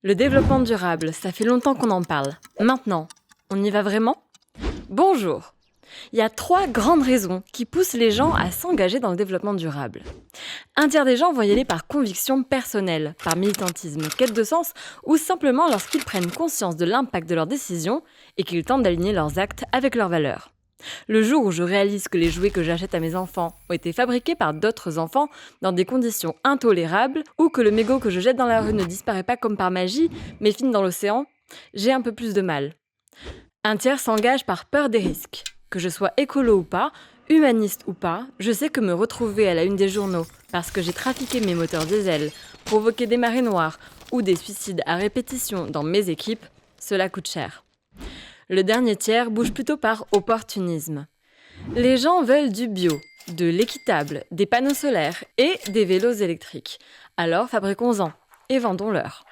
Le développement durable, ça fait longtemps qu'on en parle. Maintenant, on y va vraiment ? Bonjour. Il y a 3 grandes raisons qui poussent les gens à s'engager dans le développement durable. Un tiers des gens vont y aller par conviction personnelle, par militantisme, quête de sens, ou simplement lorsqu'ils prennent conscience de l'impact de leurs décisions et qu'ils tentent d'aligner leurs actes avec leurs valeurs. Le jour où je réalise que les jouets que j'achète à mes enfants ont été fabriqués par d'autres enfants dans des conditions intolérables, ou que le mégot que je jette dans la rue ne disparaît pas comme par magie, mais finit dans l'océan, j'ai un peu plus de mal. Un tiers s'engage par peur des risques. Que je sois écolo ou pas, humaniste ou pas, je sais que me retrouver à la une des journaux parce que j'ai trafiqué mes moteurs diesel, provoqué des marées noires ou des suicides à répétition dans mes équipes, cela coûte cher. Le dernier tiers bouge plutôt par opportunisme. Les gens veulent du bio, de l'équitable, des panneaux solaires et des vélos électriques. Alors fabriquons-en et vendons-leur.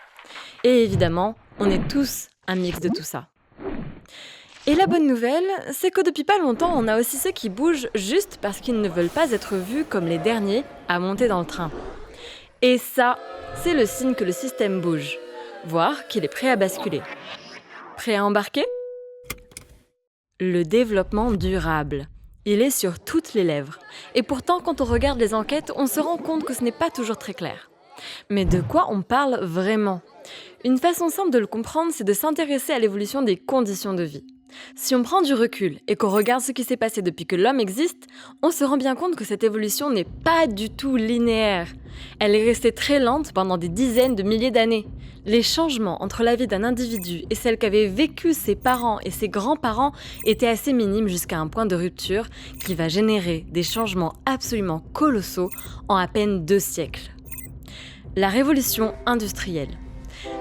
Et évidemment, on est tous un mix de tout ça. Et la bonne nouvelle, c'est que depuis pas longtemps, on a aussi ceux qui bougent juste parce qu'ils ne veulent pas être vus comme les derniers à monter dans le train. Et ça, c'est le signe que le système bouge, voire qu'il est prêt à basculer. Prêt à embarquer ? Le développement durable. Il est sur toutes les lèvres. Et pourtant, quand on regarde les enquêtes, on se rend compte que ce n'est pas toujours très clair. Mais de quoi on parle vraiment ? Une façon simple de le comprendre, c'est de s'intéresser à l'évolution des conditions de vie. Si on prend du recul et qu'on regarde ce qui s'est passé depuis que l'homme existe, on se rend bien compte que cette évolution n'est pas du tout linéaire. Elle est restée très lente pendant des dizaines de milliers d'années. Les changements entre la vie d'un individu et celle qu'avaient vécu ses parents et ses grands-parents étaient assez minimes jusqu'à un point de rupture qui va générer des changements absolument colossaux en à peine 2 siècles. La révolution industrielle.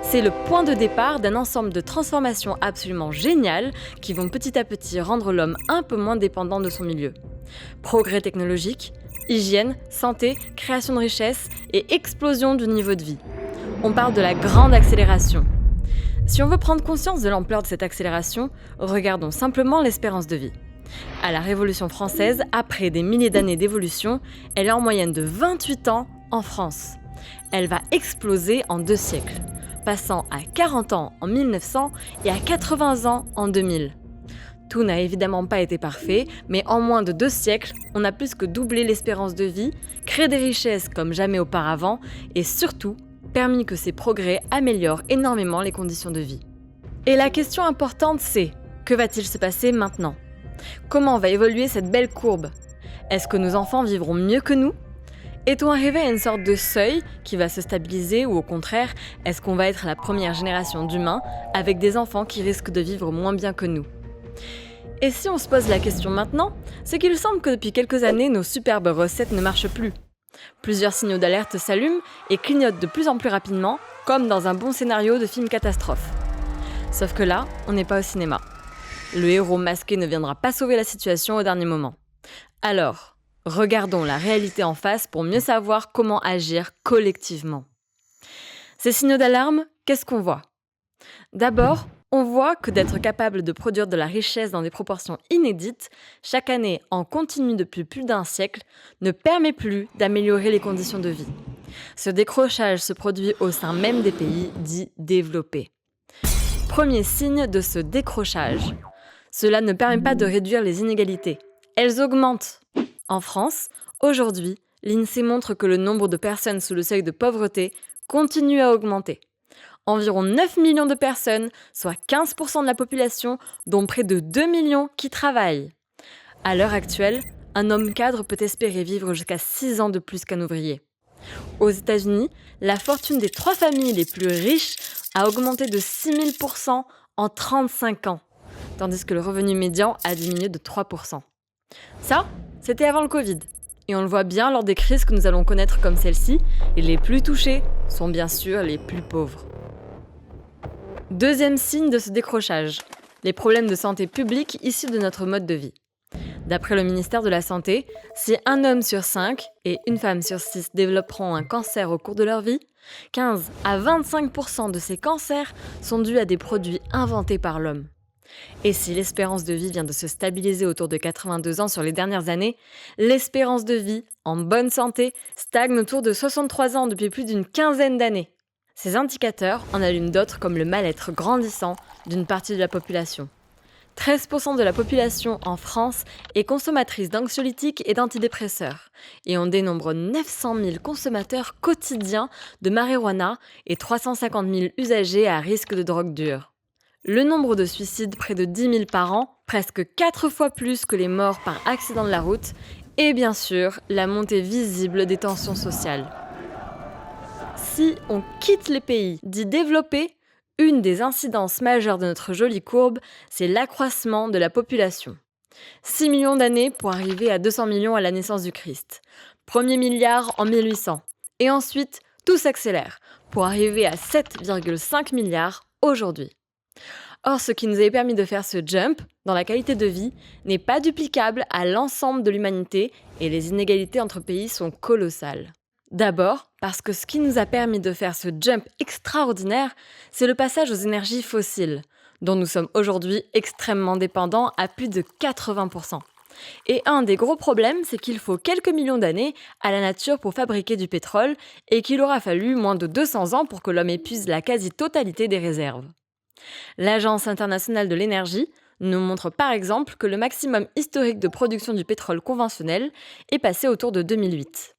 C'est le point de départ d'un ensemble de transformations absolument géniales qui vont petit à petit rendre l'homme un peu moins dépendant de son milieu. Progrès technologique, hygiène, santé, création de richesses et explosion du niveau de vie. On parle de la grande accélération. Si on veut prendre conscience de l'ampleur de cette accélération, regardons simplement l'espérance de vie. À la Révolution française, après des milliers d'années d'évolution, elle est en moyenne de 28 ans en France. Elle va exploser en 2 siècles, passant à 40 ans en 1900 et à 80 ans en 2000. Tout n'a évidemment pas été parfait, mais en moins de 2 siècles, on a plus que doublé l'espérance de vie, créé des richesses comme jamais auparavant et surtout permis que ces progrès améliorent énormément les conditions de vie. Et la question importante c'est, que va-t-il se passer maintenant ? Comment va évoluer cette belle courbe ? Est-ce que nos enfants vivront mieux que nous ? Est-on arrivé à une sorte de seuil qui va se stabiliser ou au contraire, est-ce qu'on va être la première génération d'humains avec des enfants qui risquent de vivre moins bien que nous ? Et si on se pose la question maintenant, c'est qu'il semble que depuis quelques années, nos superbes recettes ne marchent plus. Plusieurs signaux d'alerte s'allument et clignotent de plus en plus rapidement, comme dans un bon scénario de film catastrophe. Sauf que là, on n'est pas au cinéma. Le héros masqué ne viendra pas sauver la situation au dernier moment. Alors, regardons la réalité en face pour mieux savoir comment agir collectivement. Ces signaux d'alarme, qu'est-ce qu'on voit ? D'abord, on voit que d'être capable de produire de la richesse dans des proportions inédites, chaque année en continu depuis plus d'1 siècle, ne permet plus d'améliorer les conditions de vie. Ce décrochage se produit au sein même des pays dits développés. Premier signe de ce décrochage. Cela ne permet pas de réduire les inégalités. Elles augmentent. En France, aujourd'hui, l'INSEE montre que le nombre de personnes sous le seuil de pauvreté continue à augmenter. Environ 9 millions de personnes, soit 15% de la population, dont près de 2 millions qui travaillent. À l'heure actuelle, un homme cadre peut espérer vivre jusqu'à 6 ans de plus qu'un ouvrier. Aux États-Unis, la fortune des 3 familles les plus riches a augmenté de 6000% en 35 ans, tandis que le revenu médian a diminué de 3%. Ça, c'était avant le Covid. Et on le voit bien lors des crises que nous allons connaître comme celle-ci, et les plus touchés sont bien sûr les plus pauvres. Deuxième signe de ce décrochage, les problèmes de santé publique issus de notre mode de vie. D'après le ministère de la Santé, si un homme sur 5 et une femme sur 6 développeront un cancer au cours de leur vie, 15 à 25% de ces cancers sont dus à des produits inventés par l'homme. Et si l'espérance de vie vient de se stabiliser autour de 82 ans sur les dernières années, l'espérance de vie, en bonne santé, stagne autour de 63 ans depuis plus d'une quinzaine d'années. Ces indicateurs en allument d'autres comme le mal-être grandissant d'une partie de la population. 13% de la population en France est consommatrice d'anxiolytiques et d'antidépresseurs, et on dénombre 900 000 consommateurs quotidiens de marijuana et 350 000 usagers à risque de drogue dure. Le nombre de suicides, près de 10 000 par an, presque 4 fois plus que les morts par accident de la route, et bien sûr, la montée visible des tensions sociales. Si on quitte les pays dits développés, une des incidences majeures de notre jolie courbe, c'est l'accroissement de la population. 6 millions d'années pour arriver à 200 millions à la naissance du Christ. Premier milliard en 1800. Et ensuite, tout s'accélère pour arriver à 7,5 milliards aujourd'hui. Or, ce qui nous avait permis de faire ce jump dans la qualité de vie n'est pas duplicable à l'ensemble de l'humanité et les inégalités entre pays sont colossales. D'abord, parce que ce qui nous a permis de faire ce jump extraordinaire, c'est le passage aux énergies fossiles, dont nous sommes aujourd'hui extrêmement dépendants à plus de 80%. Et un des gros problèmes, c'est qu'il faut quelques millions d'années à la nature pour fabriquer du pétrole et qu'il aura fallu moins de 200 ans pour que l'homme épuise la quasi-totalité des réserves. L'Agence internationale de l'énergie nous montre par exemple que le maximum historique de production du pétrole conventionnel est passé autour de 2008.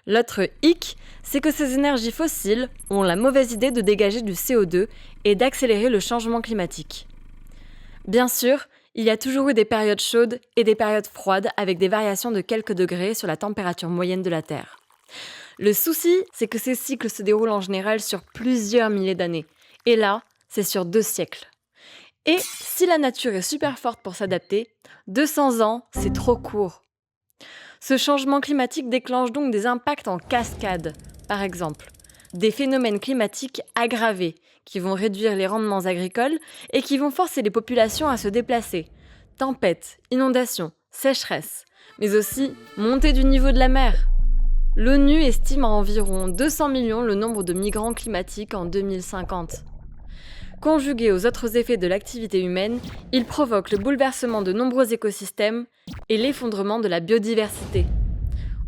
L'autre hic, c'est que ces énergies fossiles ont la mauvaise idée de dégager du CO2 et d'accélérer le changement climatique. Bien sûr, il y a toujours eu des périodes chaudes et des périodes froides avec des variations de quelques degrés sur la température moyenne de la Terre. Le souci, c'est que ces cycles se déroulent en général sur plusieurs milliers d'années. Et là, c'est sur 2 siècles. Et si la nature est super forte pour s'adapter, 200 ans, c'est trop court. Ce changement climatique déclenche donc des impacts en cascade, par exemple, des phénomènes climatiques aggravés qui vont réduire les rendements agricoles et qui vont forcer les populations à se déplacer. Tempêtes, inondations, sécheresses, mais aussi montée du niveau de la mer. L'ONU estime à environ 200 millions le nombre de migrants climatiques en 2050. Conjugué aux autres effets de l'activité humaine, il provoque le bouleversement de nombreux écosystèmes et l'effondrement de la biodiversité.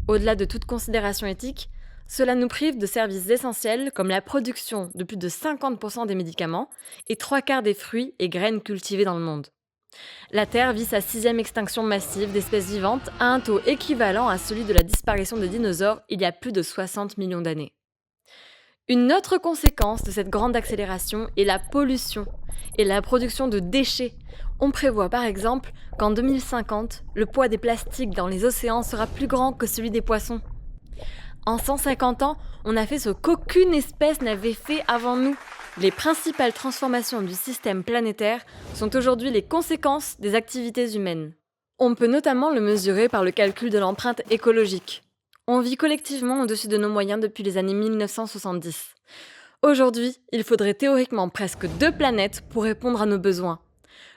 Au-delà de toute considération éthique, cela nous prive de services essentiels comme la production de plus de 50% des médicaments et 3/4 des fruits et graines cultivés dans le monde. La Terre vit sa 6e extinction massive d'espèces vivantes à un taux équivalent à celui de la disparition des dinosaures il y a plus de 60 millions d'années. Une autre conséquence de cette grande accélération est la pollution et la production de déchets. On prévoit par exemple qu'en 2050, le poids des plastiques dans les océans sera plus grand que celui des poissons. En 150 ans, on a fait ce qu'aucune espèce n'avait fait avant nous. Les principales transformations du système planétaire sont aujourd'hui les conséquences des activités humaines. On peut notamment le mesurer par le calcul de l'empreinte écologique. On vit collectivement au-dessus de nos moyens depuis les années 1970. Aujourd'hui, il faudrait théoriquement presque 2 planètes pour répondre à nos besoins.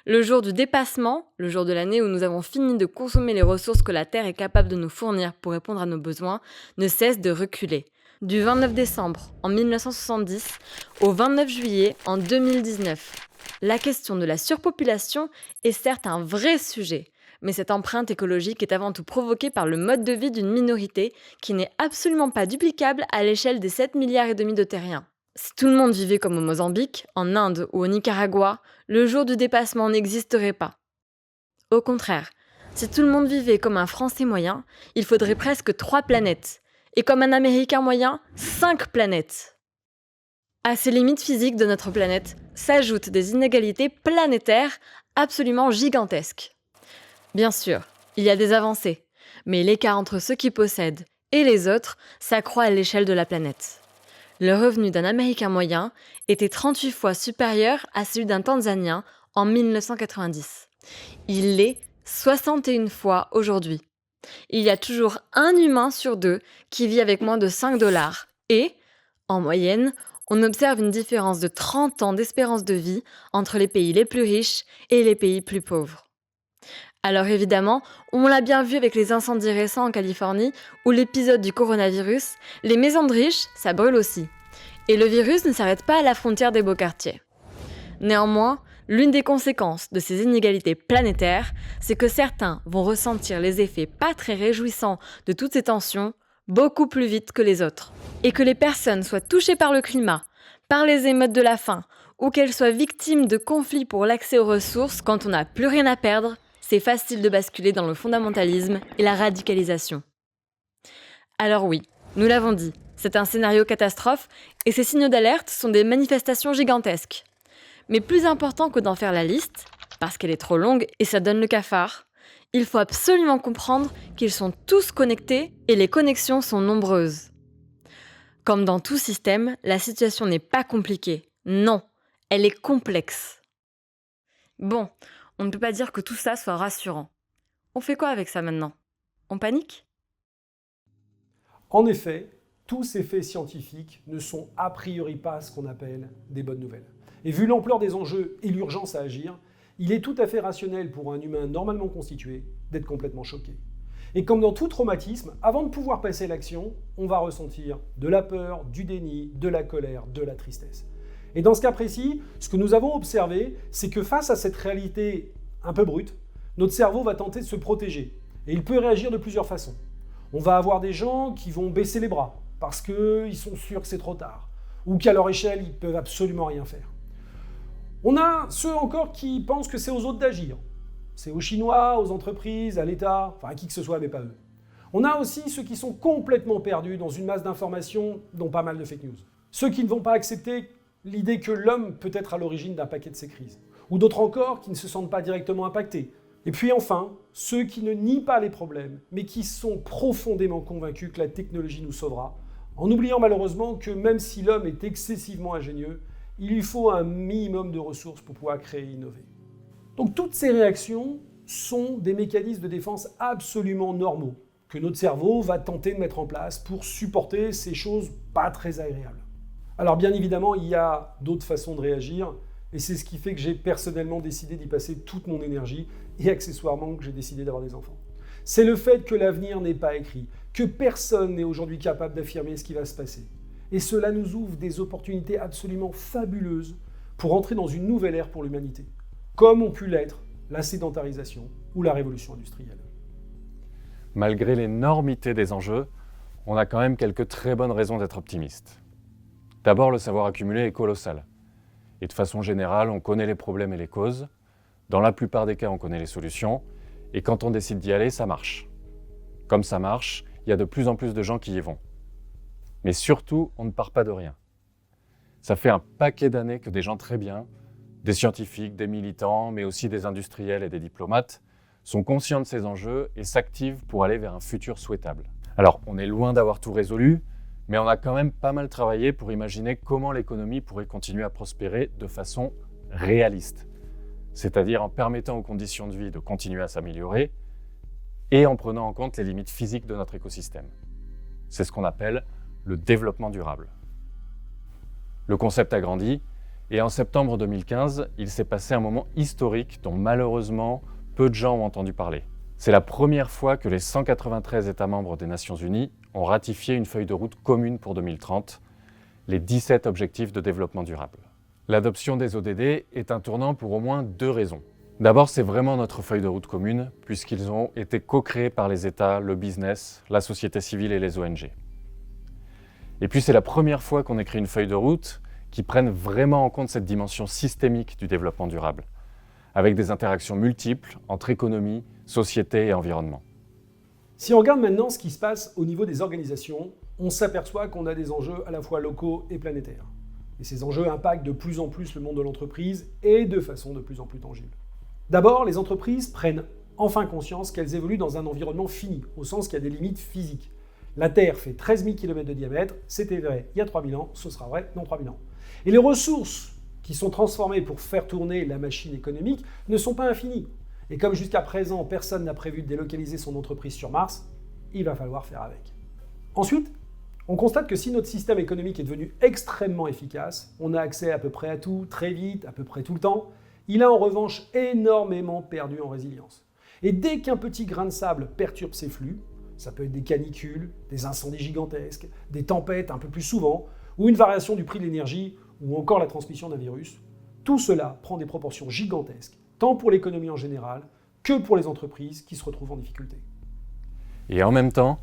Le jour du dépassement, le jour de l'année où nous avons fini de consommer les ressources que la Terre est capable de nous fournir pour répondre à nos besoins, ne cesse de reculer. Du 29 décembre en 1970 au 29 juillet en 2019. La question de la surpopulation est certes un vrai sujet, mais cette empreinte écologique est avant tout provoquée par le mode de vie d'une minorité qui n'est absolument pas duplicable à l'échelle des 7,5 milliards de terriens. Si tout le monde vivait comme au Mozambique, en Inde ou au Nicaragua, le jour du dépassement n'existerait pas. Au contraire, si tout le monde vivait comme un Français moyen, il faudrait presque 3 planètes. Et comme un Américain moyen, 5 planètes. À ces limites physiques de notre planète s'ajoutent des inégalités planétaires absolument gigantesques. Bien sûr, il y a des avancées, mais l'écart entre ceux qui possèdent et les autres s'accroît à l'échelle de la planète. Le revenu d'un Américain moyen était 38 fois supérieur à celui d'un Tanzanien en 1990. Il l'est 61 fois aujourd'hui. Il y a toujours un humain sur 2 qui vit avec moins de 5 $ et, en moyenne, on observe une différence de 30 ans d'espérance de vie entre les pays les plus riches et les pays plus pauvres. Alors évidemment, on l'a bien vu avec les incendies récents en Californie ou l'épisode du coronavirus, les maisons de riches, ça brûle aussi. Et le virus ne s'arrête pas à la frontière des beaux quartiers. Néanmoins, l'une des conséquences de ces inégalités planétaires, c'est que certains vont ressentir les effets pas très réjouissants de toutes ces tensions beaucoup plus vite que les autres. Et que les personnes soient touchées par le climat, par les émeutes de la faim, ou qu'elles soient victimes de conflits pour l'accès aux ressources, quand on n'a plus rien à perdre, c'est facile de basculer dans le fondamentalisme et la radicalisation. Alors oui, nous l'avons dit, c'est un scénario catastrophe et ces signaux d'alerte sont des manifestations gigantesques. Mais plus important que d'en faire la liste, parce qu'elle est trop longue et ça donne le cafard, il faut absolument comprendre qu'ils sont tous connectés et les connexions sont nombreuses. Comme dans tout système, la situation n'est pas compliquée. Non, elle est complexe. Bon, on ne peut pas dire que tout ça soit rassurant. On fait quoi avec ça maintenant? On panique? En effet, tous ces faits scientifiques ne sont a priori pas ce qu'on appelle des bonnes nouvelles. Et vu l'ampleur des enjeux et l'urgence à agir, il est tout à fait rationnel pour un humain normalement constitué d'être complètement choqué. Et comme dans tout traumatisme, avant de pouvoir passer à l'action, on va ressentir de la peur, du déni, de la colère, de la tristesse. Et dans ce cas précis, ce que nous avons observé, c'est que face à cette réalité un peu brute, notre cerveau va tenter de se protéger. Et il peut réagir de plusieurs façons. On va avoir des gens qui vont baisser les bras parce qu'ils sont sûrs que c'est trop tard, ou qu'à leur échelle, ils ne peuvent absolument rien faire. On a ceux encore qui pensent que c'est aux autres d'agir. C'est aux Chinois, aux entreprises, à l'État, enfin à qui que ce soit, mais pas eux. On a aussi ceux qui sont complètement perdus dans une masse d'informations, dont pas mal de fake news. Ceux qui ne vont pas accepter l'idée que l'homme peut être à l'origine d'un paquet de ces crises. Ou d'autres encore qui ne se sentent pas directement impactés. Et puis enfin, ceux qui ne nient pas les problèmes, mais qui sont profondément convaincus que la technologie nous sauvera, en oubliant malheureusement que même si l'homme est excessivement ingénieux, il lui faut un minimum de ressources pour pouvoir créer et innover. Donc toutes ces réactions sont des mécanismes de défense absolument normaux, que notre cerveau va tenter de mettre en place pour supporter ces choses pas très agréables. Alors bien évidemment, il y a d'autres façons de réagir, et c'est ce qui fait que j'ai personnellement décidé d'y passer toute mon énergie, et accessoirement que j'ai décidé d'avoir des enfants. C'est le fait que l'avenir n'est pas écrit, que personne n'est aujourd'hui capable d'affirmer ce qui va se passer. Et cela nous ouvre des opportunités absolument fabuleuses pour entrer dans une nouvelle ère pour l'humanité, comme ont pu l'être la sédentarisation ou la révolution industrielle. Malgré l'énormité des enjeux, on a quand même quelques très bonnes raisons d'être optimiste. D'abord, le savoir accumulé est colossal. Et de façon générale, on connaît les problèmes et les causes. Dans la plupart des cas, on connaît les solutions. Et quand on décide d'y aller, ça marche. Comme ça marche, il y a de plus en plus de gens qui y vont. Mais surtout, on ne part pas de rien. Ça fait un paquet d'années que des gens très bien, des scientifiques, des militants, mais aussi des industriels et des diplomates, sont conscients de ces enjeux et s'activent pour aller vers un futur souhaitable. Alors, on est loin d'avoir tout résolu, mais on a quand même pas mal travaillé pour imaginer comment l'économie pourrait continuer à prospérer de façon réaliste. C'est-à-dire en permettant aux conditions de vie de continuer à s'améliorer et en prenant en compte les limites physiques de notre écosystème. C'est ce qu'on appelle le développement durable. Le concept a grandi et en septembre 2015, il s'est passé un moment historique dont malheureusement peu de gens ont entendu parler. C'est la première fois que les 193 États membres des Nations Unies ont ratifié une feuille de route commune pour 2030, les 17 objectifs de développement durable. L'adoption des ODD est un tournant pour au moins 2 raisons. D'abord, c'est vraiment notre feuille de route commune, puisqu'ils ont été co-créés par les États, le business, la société civile et les ONG. Et puis c'est la première fois qu'on écrit une feuille de route qui prenne vraiment en compte cette dimension systémique du développement durable, avec des interactions multiples entre économie, société et environnement. Si on regarde maintenant ce qui se passe au niveau des organisations, on s'aperçoit qu'on a des enjeux à la fois locaux et planétaires. Et ces enjeux impactent de plus en plus le monde de l'entreprise et de façon de plus en plus tangible. D'abord, les entreprises prennent enfin conscience qu'elles évoluent dans un environnement fini, au sens qu'il y a des limites physiques. La Terre fait 13 000 km de diamètre, c'était vrai il y a 3000 ans, ce sera vrai dans 3000 ans. Et les ressources qui sont transformées pour faire tourner la machine économique ne sont pas infinies. Et comme jusqu'à présent, personne n'a prévu de délocaliser son entreprise sur Mars, il va falloir faire avec. Ensuite, on constate que si notre système économique est devenu extrêmement efficace, on a accès à peu près à tout, très vite, à peu près tout le temps, il a en revanche énormément perdu en résilience. Et dès qu'un petit grain de sable perturbe ses flux, ça peut être des canicules, des incendies gigantesques, des tempêtes un peu plus souvent, ou une variation du prix de l'énergie, ou encore la transmission d'un virus, tout cela prend des proportions gigantesques, tant pour l'économie en général, que pour les entreprises qui se retrouvent en difficulté. Et en même temps,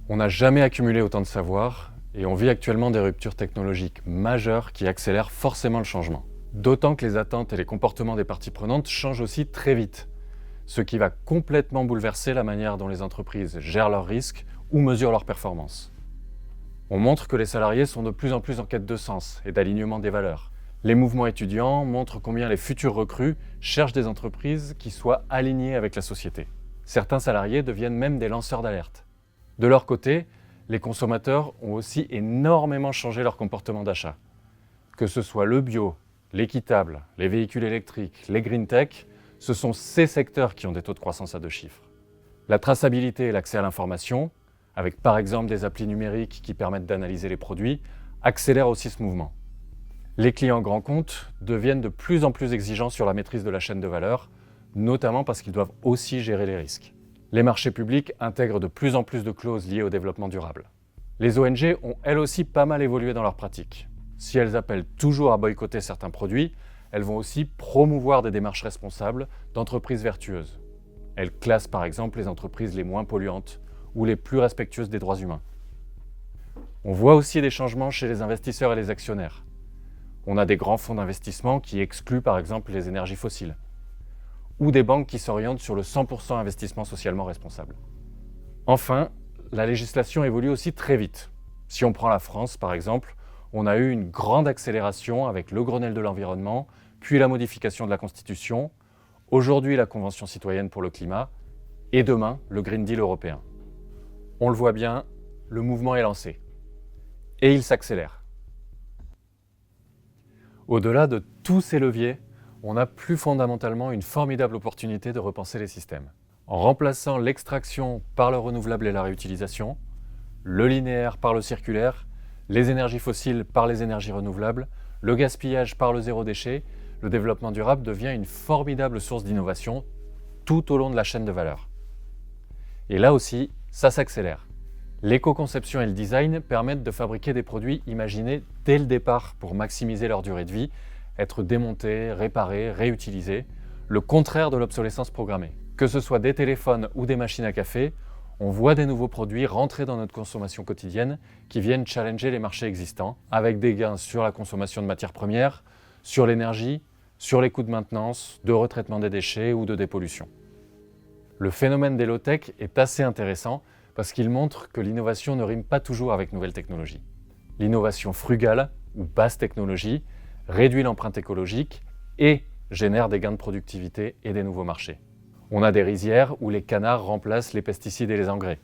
on n'a jamais accumulé autant de savoir, Et on vit actuellement des ruptures technologiques majeures qui accélèrent forcément le changement. D'autant que les attentes et les comportements des parties prenantes changent aussi très vite, ce qui va complètement bouleverser la manière dont les entreprises gèrent leurs risques ou mesurent leurs performances. On montre que les salariés sont de plus en plus en quête de sens et d'alignement des valeurs. Les mouvements étudiants montrent combien les futurs recrues cherchent des entreprises qui soient alignées avec la société. Certains salariés deviennent même des lanceurs d'alerte. De leur côté, les consommateurs ont aussi énormément changé leur comportement d'achat. Que ce soit le bio, l'équitable, les véhicules électriques, les green tech, ce sont ces secteurs qui ont des taux de croissance à 2 chiffres. La traçabilité et l'accès à l'information, avec par exemple des applis numériques qui permettent d'analyser les produits, accélèrent aussi ce mouvement. Les clients grands comptes deviennent de plus en plus exigeants sur la maîtrise de la chaîne de valeur, notamment parce qu'ils doivent aussi gérer les risques. Les marchés publics intègrent de plus en plus de clauses liées au développement durable. Les ONG ont elles aussi pas mal évolué dans leurs pratiques. Si elles appellent toujours à boycotter certains produits, elles vont aussi promouvoir des démarches responsables d'entreprises vertueuses. Elles classent par exemple les entreprises les moins polluantes ou les plus respectueuses des droits humains. On voit aussi des changements chez les investisseurs et les actionnaires. On a des grands fonds d'investissement qui excluent par exemple les énergies fossiles, ou des banques qui s'orientent sur le 100% investissement socialement responsable. Enfin, la législation évolue aussi très vite. Si on prend la France par exemple, on a eu une grande accélération avec le Grenelle de l'environnement, puis la modification de la Constitution, aujourd'hui la Convention citoyenne pour le climat, et demain le Green Deal européen. On le voit bien, le mouvement est lancé. Et il s'accélère. Au-delà de tous ces leviers, on a plus fondamentalement une formidable opportunité de repenser les systèmes. En remplaçant l'extraction par le renouvelable et la réutilisation, le linéaire par le circulaire, les énergies fossiles par les énergies renouvelables, le gaspillage par le zéro déchet, le développement durable devient une formidable source d'innovation tout au long de la chaîne de valeur. Et là aussi, ça s'accélère. L'éco-conception et le design permettent de fabriquer des produits imaginés dès le départ pour maximiser leur durée de vie, être démontés, réparés, réutilisés, le contraire de l'obsolescence programmée. Que ce soit des téléphones ou des machines à café, on voit des nouveaux produits rentrer dans notre consommation quotidienne qui viennent challenger les marchés existants, avec des gains sur la consommation de matières premières, sur l'énergie, sur les coûts de maintenance, de retraitement des déchets ou de dépollution. Le phénomène des low-tech est assez intéressant parce qu'il montre que l'innovation ne rime pas toujours avec nouvelles technologies. L'innovation frugale ou basse technologie réduit l'empreinte écologique et génère des gains de productivité et des nouveaux marchés. On a des rizières où les canards remplacent les pesticides et les engrais,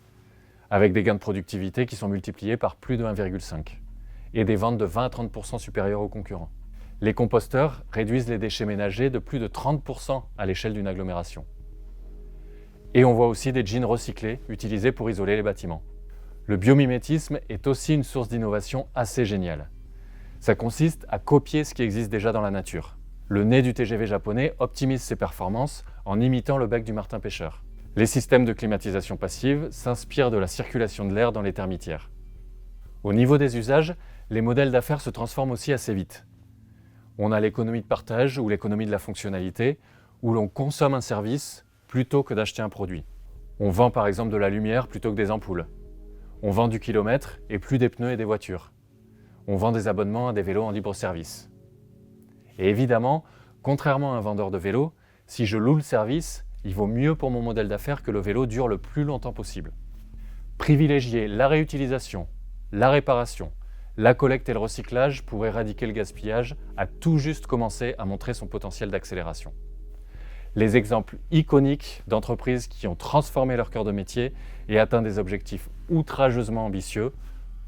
avec des gains de productivité qui sont multipliés par plus de 1,5 et des ventes de 20 à 30% supérieures aux concurrents. Les composteurs réduisent les déchets ménagers de plus de 30% à l'échelle d'une agglomération. Et on voit aussi des jeans recyclés utilisés pour isoler les bâtiments. Le biomimétisme est aussi une source d'innovation assez géniale. Ça consiste à copier ce qui existe déjà dans la nature. Le nez du TGV japonais optimise ses performances en imitant le bec du martin pêcheur. Les systèmes de climatisation passive s'inspirent de la circulation de l'air dans les termitières. Au niveau des usages, les modèles d'affaires se transforment aussi assez vite. On a l'économie de partage ou l'économie de la fonctionnalité, où l'on consomme un service plutôt que d'acheter un produit. On vend par exemple de la lumière plutôt que des ampoules. On vend du kilomètre et plus des pneus et des voitures. On vend des abonnements à des vélos en libre-service. Et évidemment, contrairement à un vendeur de vélo, si je loue le service, il vaut mieux pour mon modèle d'affaires que le vélo dure le plus longtemps possible. Privilégier la réutilisation, la réparation, la collecte et le recyclage pour éradiquer le gaspillage a tout juste commencé à montrer son potentiel d'accélération. Les exemples iconiques d'entreprises qui ont transformé leur cœur de métier et atteint des objectifs outrageusement ambitieux,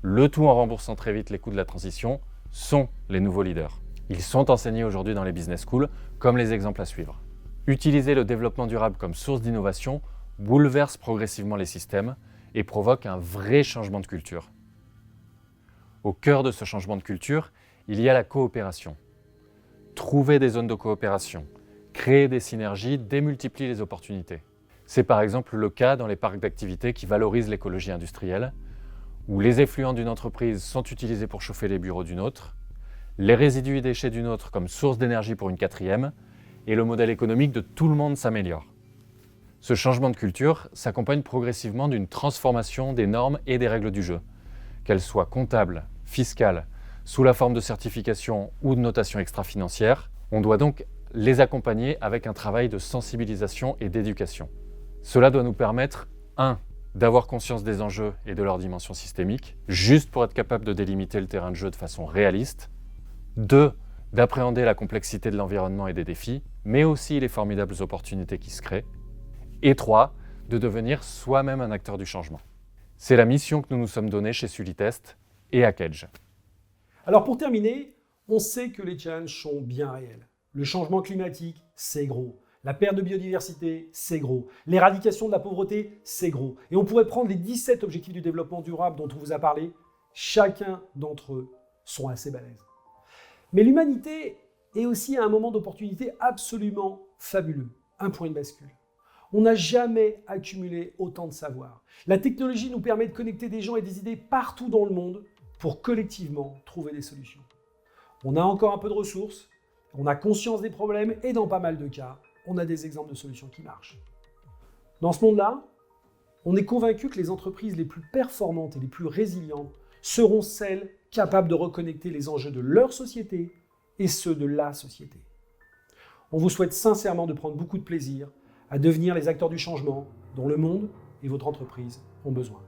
le tout en remboursant très vite les coûts de la transition, sont les nouveaux leaders. Ils sont enseignés aujourd'hui dans les business schools comme les exemples à suivre. Utiliser le développement durable comme source d'innovation bouleverse progressivement les systèmes et provoque un vrai changement de culture. Au cœur de ce changement de culture, il y a la coopération. Trouver des zones de coopération, créer des synergies démultiplie les opportunités. C'est par exemple le cas dans les parcs d'activités qui valorisent l'écologie industrielle, où les effluents d'une entreprise sont utilisés pour chauffer les bureaux d'une autre, les résidus et déchets d'une autre comme source d'énergie pour une quatrième, et le modèle économique de tout le monde s'améliore. Ce changement de culture s'accompagne progressivement d'une transformation des normes et des règles du jeu, qu'elles soient comptables, fiscales, sous la forme de certification ou de notation extra-financière. On doit donc les accompagner avec un travail de sensibilisation et d'éducation. Cela doit nous permettre, 1. D'avoir conscience des enjeux et de leur dimension systémique, juste pour être capable de délimiter le terrain de jeu de façon réaliste. 2. D'appréhender la complexité de l'environnement et des défis, mais aussi les formidables opportunités qui se créent. Et 3. De devenir soi-même un acteur du changement. C'est la mission que nous nous sommes donnée chez Sulitest et à Kedge. Alors pour terminer, on sait que les challenges sont bien réels. Le changement climatique, c'est gros. La perte de biodiversité, c'est gros. L'éradication de la pauvreté, c'est gros. Et on pourrait prendre les 17 objectifs du développement durable dont on vous a parlé. Chacun d'entre eux sont assez balèzes. Mais l'humanité est aussi à un moment d'opportunité absolument fabuleux. Un point de bascule. On n'a jamais accumulé autant de savoir. La technologie nous permet de connecter des gens et des idées partout dans le monde pour collectivement trouver des solutions. On a encore un peu de ressources, on a conscience des problèmes et dans pas mal de cas, on a des exemples de solutions qui marchent. Dans ce monde-là, on est convaincu que les entreprises les plus performantes et les plus résilientes seront celles capables de reconnecter les enjeux de leur société et ceux de la société. On vous souhaite sincèrement de prendre beaucoup de plaisir à devenir les acteurs du changement dont le monde et votre entreprise ont besoin.